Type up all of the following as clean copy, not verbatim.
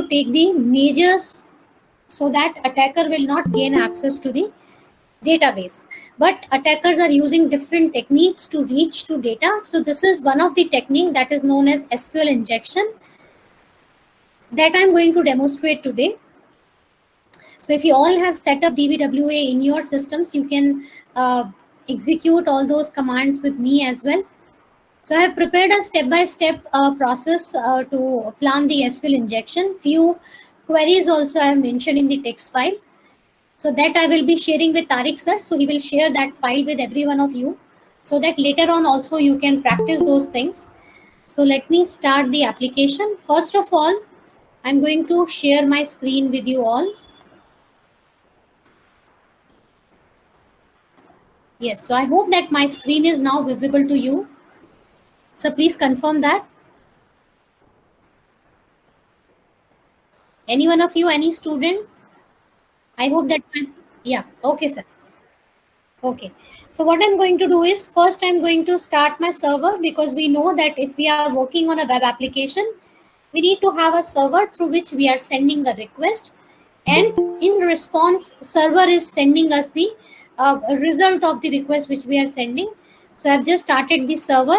take the measures so that attacker will not gain access to the database. But attackers are using different techniques to reach to data. So this is one of the technique that is known as SQL injection that I'm going to demonstrate today. So if you all have set up DBWA in your systems, you can execute all those commands with me as well. So I have prepared a step-by-step process to plan the SQL injection. Few queries also I have mentioned in the text file. So that I will be sharing with Tariq sir. So he will share that file with every one of you so that later on also you can practice those things. So let me start the application. First of all, I'm going to share my screen with you all. Yes, so I hope that my screen is now visible to you. So please confirm that. Any one of you, any student? I hope that, yeah, okay, sir. Okay, so what I'm going to do is first I'm going to start my server because we know that if we are working on a web application, we need to have a server through which we are sending a request, and in response, server is sending us the result of the request which we are sending. So I've just started the server.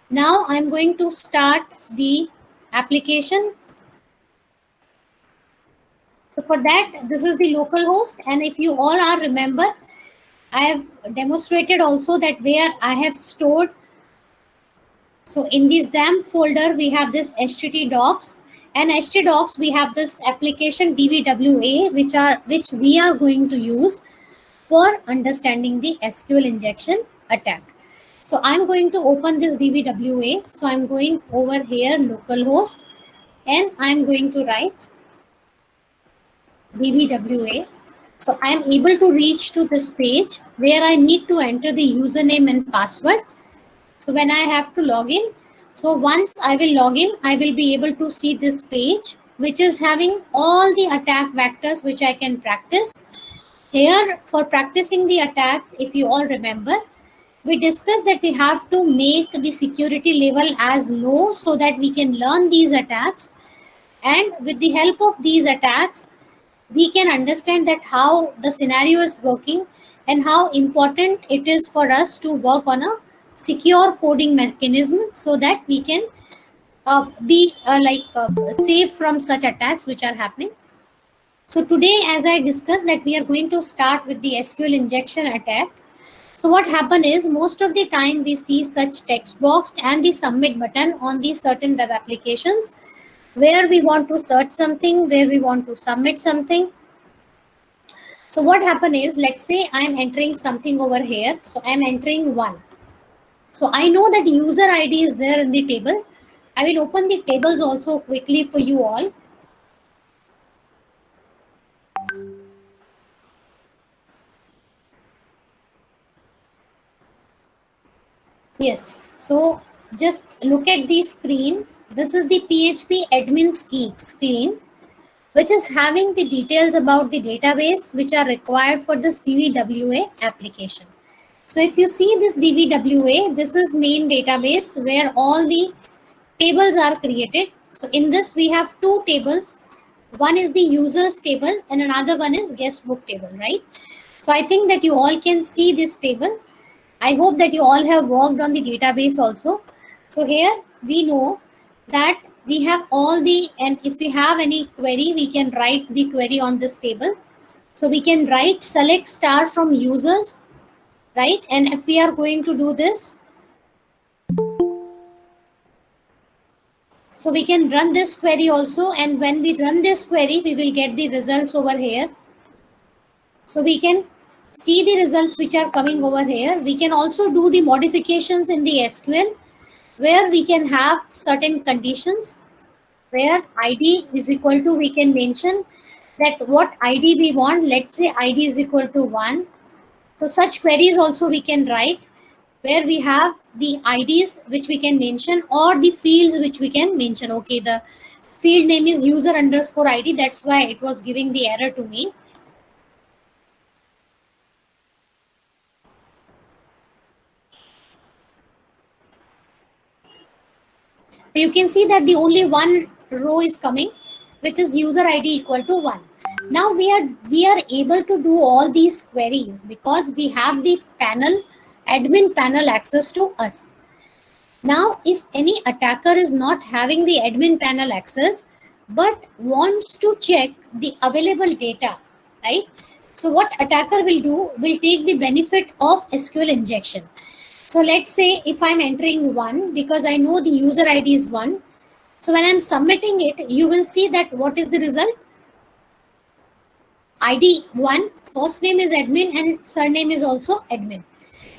Now I'm going to start the application. So for that, this is the local host, and if you all are remember, I have demonstrated also that where I have stored. So in the XAMPP folder, we have this htdocs, and htdocs we have this application DBWA, which we are going to use for understanding the SQL injection attack. So I'm going to open this DBWA. So I'm going over here, localhost, and I'm going to write DBWA. So I'm able to reach to this page where I need to enter the username and password. So when I have to log in, so once I will log in, I will be able to see this page, which is having all the attack vectors which I can practice. Here, for practicing the attacks, if you all remember, we discussed that we have to make the security level as low so that we can learn these attacks. And with the help of these attacks, we can understand that how the scenario is working and how important it is for us to work on a secure coding mechanism so that we can be safe from such attacks which are happening. So today, as I discussed, that we are going to start with the SQL injection attack. So what happen is most of the time we see such text box and the submit button on the certain web applications where we want to search something, where we want to submit something. So what happen is, let's say I'm entering something over here. So I'm entering 1. So I know that user ID is there in the table. I will open the tables also quickly for you all. Yes, so just look at the screen. This is the PHP admin screen, which is having the details about the database which are required for this DBWA application. So if you see this DBWA, this is main database where all the tables are created. So in this we have two tables. One is the users table and another one is guest book table, right? So I think that you all can see this table. I hope that you all have worked on the database also. So here we know that we have all the, and if we have any query, we can write the query on this table. So we can write select star from users, right? And if we are going to do this, so we can run this query also. And when we run this query, we will get the results over here. So we can see the results which are coming over here. We can also do the modifications in the SQL where we can have certain conditions where ID is equal to, we can mention that what ID we want. Let's say ID is equal to 1. So such queries also we can write where we have the IDs which we can mention or the fields which we can mention. Okay, the field name is user underscore ID. That's why it was giving the error to me. You can see that the only one row is coming. which is user ID equal to 1. Now we are able to do all these queries because we have the admin panel access to us. Now if any attacker is not having the admin panel access but wants to check the available data, right? So what attacker will do, will take the benefit of SQL injection. So let's say if I'm entering 1 because I know the user ID is 1. So when I'm submitting it, you will see that what is the result? ID 1, first name is admin and surname is also admin.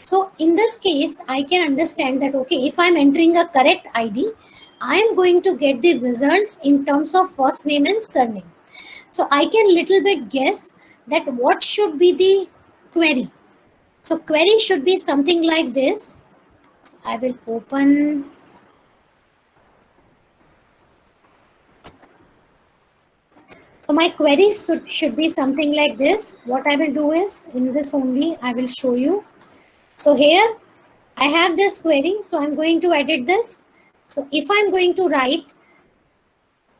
So in this case, I can understand that, okay, if I'm entering a correct ID, I am going to get the results in terms of first name and surname. So I can little bit guess that what should be the query. So query should be something like this. So I will open. So my query should be something like this. What I will do is, in this only, I will show you. So here I have this query. So I'm going to edit this. So if I'm going to write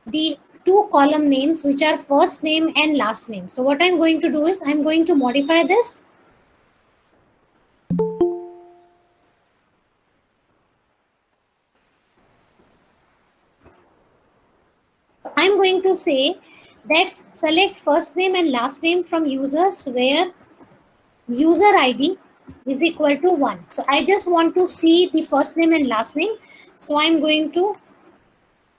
the 2 column names, which are first name and last name. So what I'm going to do is I'm going to modify this. So I'm going to say that select first name and last name from users where user ID is equal to 1. So I just want to see the first name and last name. So I'm going to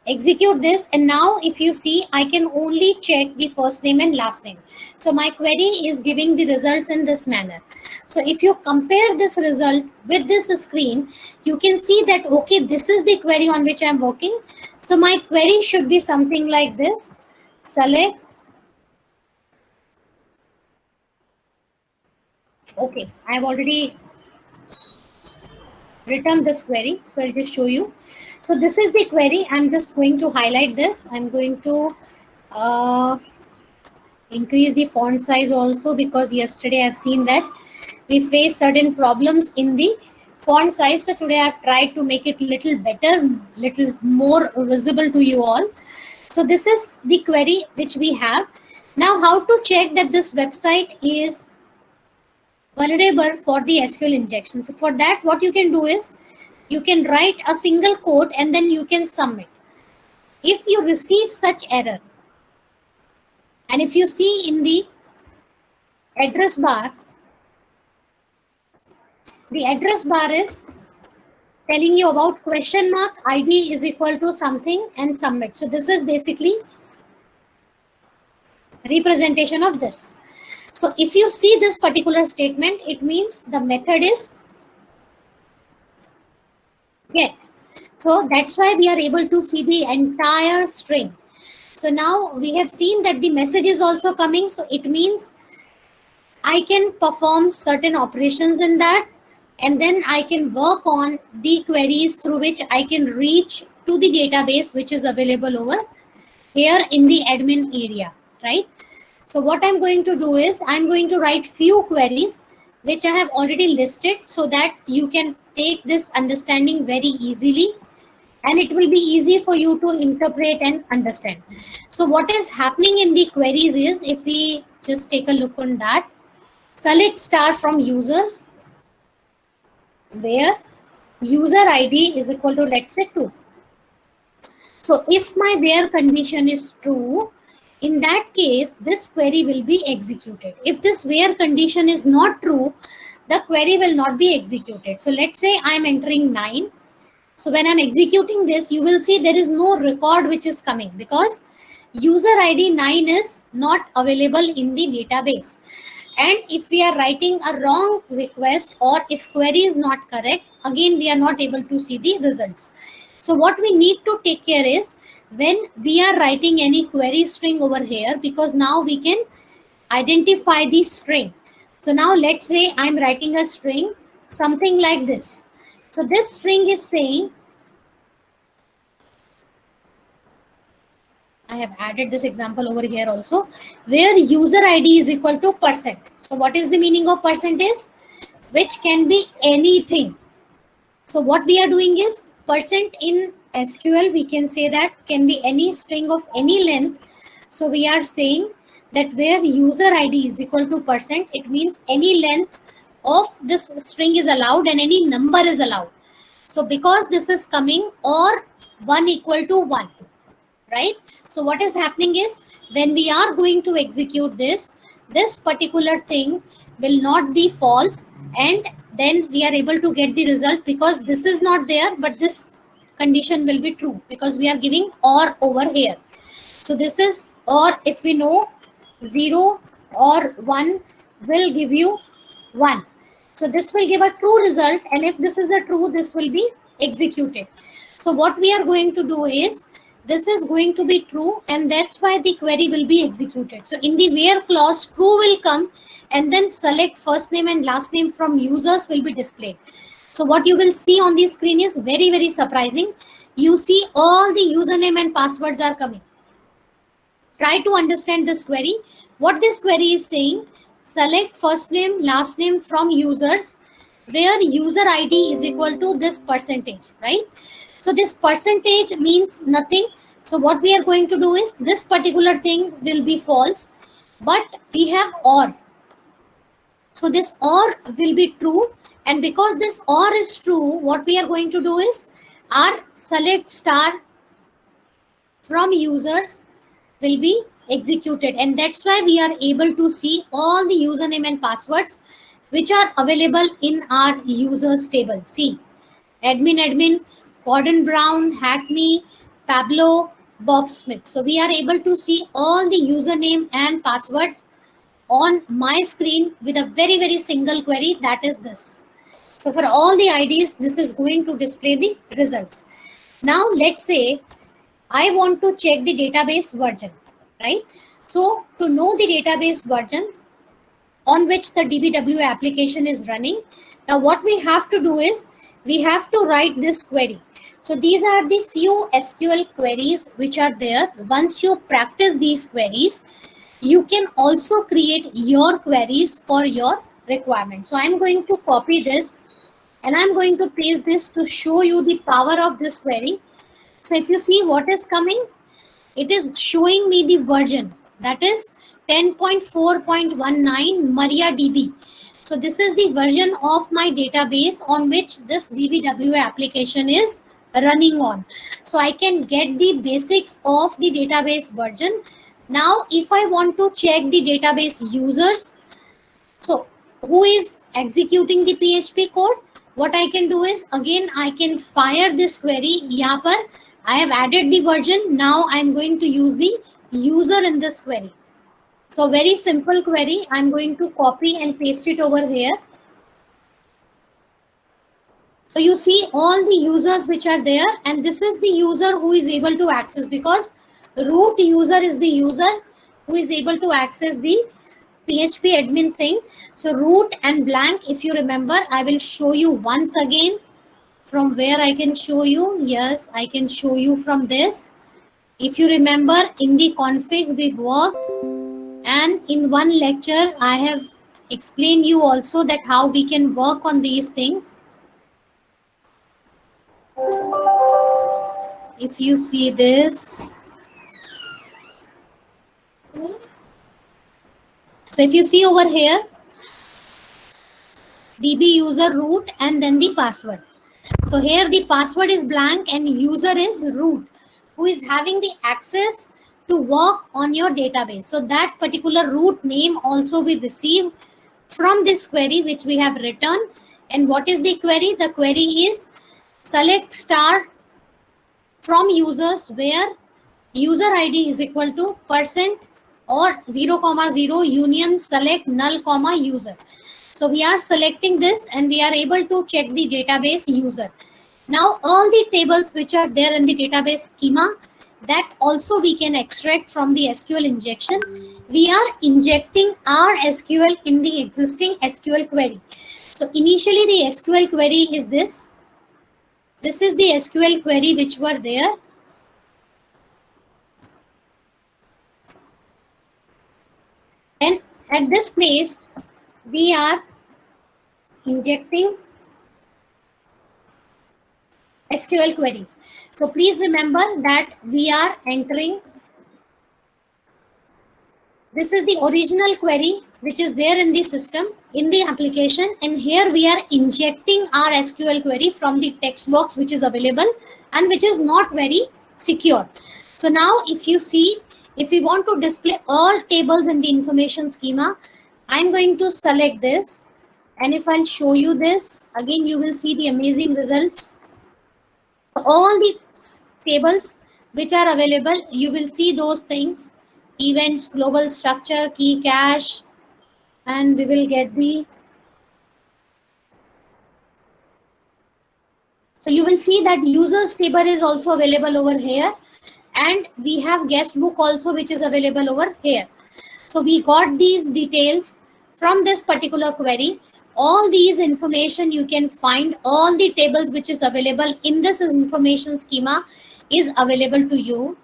execute this, and now if you see, I can only check the first name and last name. So my query is giving the results in this manner. So if you compare this result with this screen, you can see that, okay, this is the query on which I'm working. So my query should be something like this. Select. Okay, I have already written this query, so I'll just show you. So this is the query. I'm just going to highlight this. I'm going to increase the font size also, because yesterday I've seen that we face certain problems in the font size. So today I've tried to make it little better, little more visible to you all. So this is the query which we have. Now how to check that this website is vulnerable for the SQL injection? So for that, what you can do is you can write a single code and then you can submit. If you receive such error, and if you see in the address bar, the address bar is telling you about question mark ID is equal to something and submit. So this is basically representation of this. So if you see this particular statement, it means the method is get. So that's why we are able to see the entire string. So now we have seen that the message is also coming. So it means I can perform certain operations in that, and then I can work on the queries through which I can reach to the database which is available over here in the admin area, right? So what I'm going to do is I'm going to write few queries which I have already listed so that you can take this understanding very easily, and it will be easy for you to interpret and understand. So what is happening in the queries is, if we just take a look on that, select star from users where user ID is equal to, let's say, 2. So if my where condition is true, in that case, this query will be executed. If this where condition is not true, the query will not be executed. So let's say I'm entering 9. So when I'm executing this, you will see there is no record which is coming because user ID 9 is not available in the database. And if we are writing a wrong request or if query is not correct, again, we are not able to see the results. So what we need to take care is when we are writing any query string over here, because now we can identify the string. So now let's say I'm writing a string, something like this. So this string is saying, I have added this example over here also, where user ID is equal to %. So what is the meaning of %? Which can be anything. So what we are doing is % in SQL, we can say that can be any string of any length So we are saying that where user ID is equal to %, it means any length of this string is allowed and any number is allowed. So because this is coming or 1 equal to 1, right? So what is happening is when we are going to execute this particular thing will not be false, and then we are able to get the result because this is not there, but this condition will be true because we are giving or over here. So this is, or if we know 0 or 1 will give you 1. So this will give a true result, and if this is a true, this will be executed. So what we are going to do is, this is going to be true, and that's why the query will be executed. So in the where clause, true will come, and then select first name and last name from users will be displayed. So what you will see on the screen is very, very surprising. You see all the username and passwords are coming. Try to understand this query. What this query is saying, select first name, last name from users, where user ID is equal to this %, right? So this percentage means nothing. So what we are going to do is, this particular thing will be false, but we have or. So this or will be true. And because this or is true, what we are going to do is, our select star from users will be executed, and that's why we are able to see all the username and passwords which are available in our users table. See, admin, Gordon Brown, Hackney, Pablo, Bob Smith. So we are able to see all the username and passwords on my screen with a very, very single query, that is this. So for all the IDs, this is going to display the results. Now let's say I want to check the database version, right? So to know the database version on which the DBW application is running, now what we have to do is, we have to write this query. So these are the few SQL queries which are there. Once you practice these queries, you can also create your queries for your requirement. So I'm going to copy this and I'm going to paste this to show you the power of this query. So if you see what is coming, it is showing me the version, that is 10.4.19 MariaDB. So this is the version of my database on which this DBW application is running on. So I can get the basics of the database version. Now, if I want to check the database users, so who is executing the PHP code, what I can do is, again, I can fire this query. Yahan par I have added the version. Now I'm going to use the user in this query. So very simple query. I'm going to copy and paste it over here. So you see all the users which are there, and this is the user who is able to access, because root user is the user who is able to access the PHP admin thing. So root and blank, if you remember, I will show you once again from where I can show you. Yes, I can show you from this. If you remember, in the config we work, and in one lecture I have explained you also that how we can work on these things. If you see this, so if you see over here, DB user root and then the password. So here the password is blank and user is root, who is having the access to work on your database. So that particular root name also we receive from this query which we have written. And what is the query? The query is select star from users where user ID is equal to % or 0,0 union select null comma user. So we are selecting this and we are able to check the database user. Now all the tables which are there in the database schema, that also we can extract from the SQL injection. We are injecting our SQL in the existing SQL query. So initially the SQL query is this. This is the SQL query which were there. And at this place, we are injecting SQL queries. So please remember that we are entering This is the original query which is there in the system, in the application, and here we are injecting our SQL query from the text box which is available and which is not very secure. So now if you see, if we want to display all tables in the information schema, I'm going to select this, and if I'll show you this, again you will see the amazing results. All the tables which are available, you will see those things: events, global structure, key cache, and we will get the, so you will see that users table is also available over here, and we have guest book also which is available over here. So we got these details from this particular query. All these information you can find, all the tables which is available in this information schema is available to you.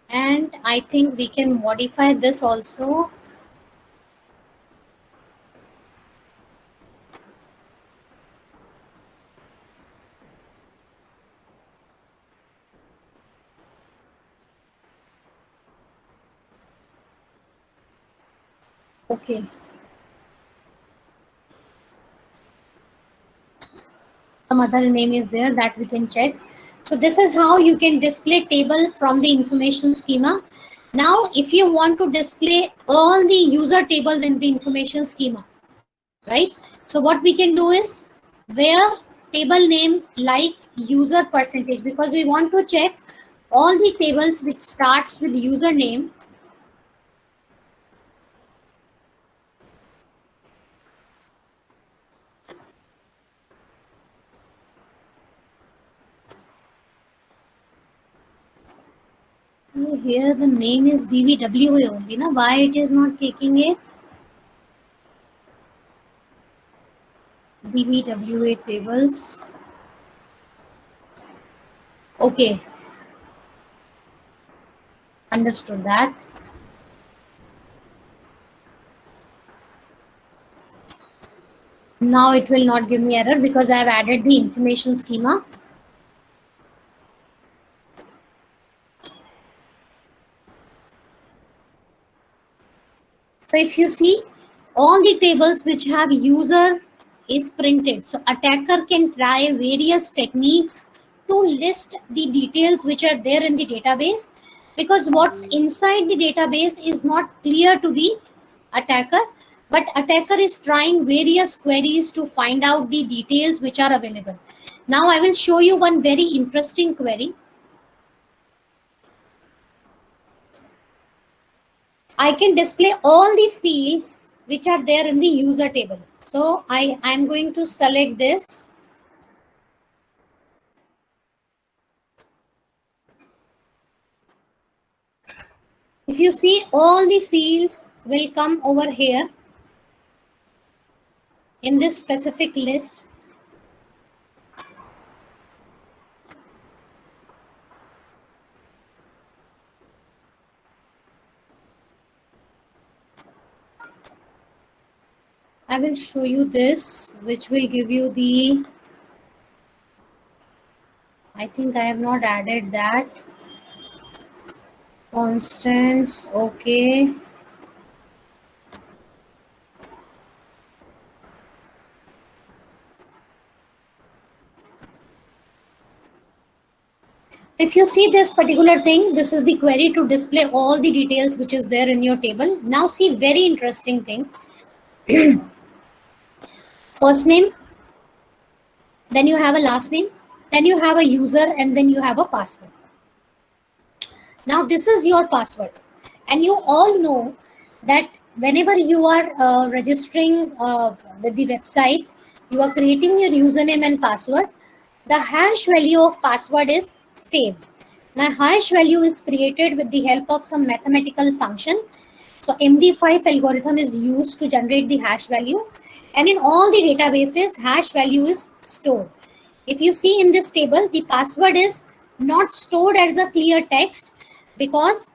And I think we can modify this also. Okay. Some other name is there that we can check. So this is how you can display table from the information schema. Now, if you want to display all the user tables in the information schema, right? So what we can do is, where table name like user percentage, because we want to check all the tables which starts with username. Here the name is DVWA only, na? Why it is not taking it? DVWA tables. Okay. Understood that. Now it will not give me error because I have added the information schema. So if you see, all the tables which have user is printed. So attacker can try various techniques to list the details which are there in the database, because what's inside the database is not clear to the attacker, but attacker is trying various queries to find out the details which are available. Now I will show you one very interesting query. I can display all the fields which are there in the user table. So I am going to select this. If you see, all the fields will come over here in this specific list. I will show you this, which will give you the, I think I have not added that. Constants, okay. If you see this particular thing, this is the query to display all the details which is there in your table. Now see, very interesting thing. First name, then you have a last name, then you have a user, and then you have a password. Now this is your password, and you all know that whenever you are registering with the website, you are creating your username and password, the hash value of password is same. Now hash value is created with the help of some mathematical function. So MD5 algorithm is used to generate the hash value, and in all the databases, hash value is stored. If you see in this table, the password is not stored as a clear text because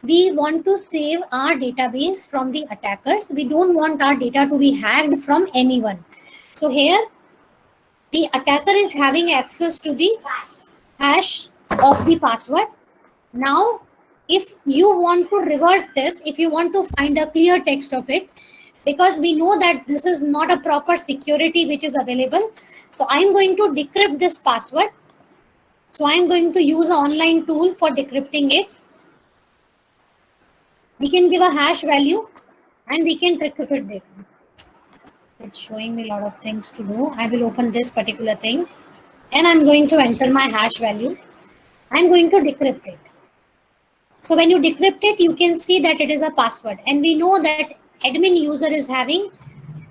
we want to save our database from the attackers. We don't want our data to be hacked from anyone. So here, the attacker is having access to the hash of the password. Now, if you want to reverse this, if you want to find a clear text of it, because we know that this is not a proper security which is available. So I'm going to decrypt this password. So I'm going to use an online tool for decrypting it. We can give a hash value and we can decrypt it. It's showing me a lot of things to do. I will open this particular thing and I'm going to enter my hash value. I'm going to decrypt it. So when you decrypt it, you can see that it is a password. And we know that admin user is having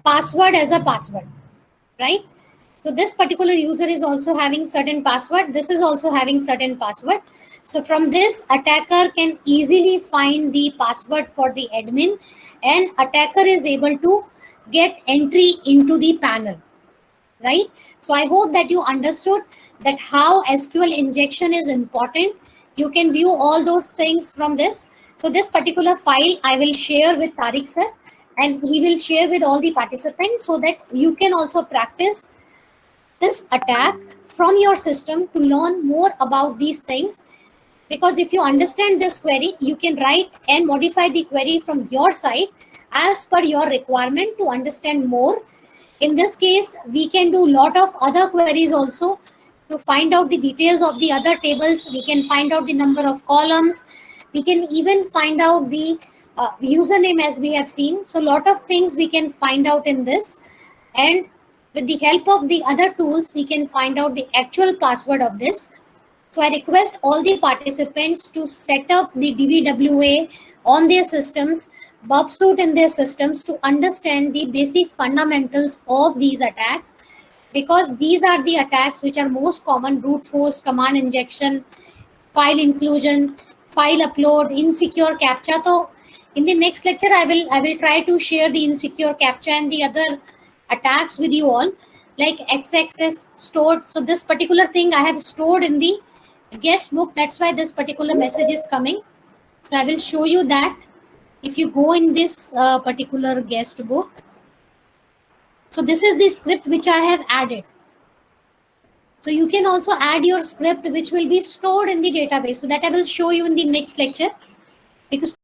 password as a password, right? So this particular user is also having certain password. This is also having certain password. So from this, attacker can easily find the password for the admin, and attacker is able to get entry into the panel, right? So I hope that you understood that how SQL injection is important. You can view all those things from this. So this particular file I will share with Tariq sir, and he will share with all the participants so that you can also practice this attack from your system to learn more about these things. Because if you understand this query, you can write and modify the query from your side as per your requirement to understand more. In this case, we can do a lot of other queries also to find out the details of the other tables. We can find out the number of columns. We can even find out the username as we have seen. So a lot of things we can find out in this. And with the help of the other tools, we can find out the actual password of this. So I request all the participants to set up the DVWA on their systems, Bubsuit in their systems, to understand the basic fundamentals of these attacks, because these are the attacks which are most common: brute force, command injection, file inclusion, file upload, insecure captcha. So in the next lecture, I will try to share the insecure captcha and the other attacks with you all, like XXS stored. So this particular thing I have stored in the guest book. That's why this particular message is coming. So I will show you that. If you go in this particular guest book, so this is the script which I have added. So you can also add your script which will be stored in the database. So that I will show you in the next lecture, because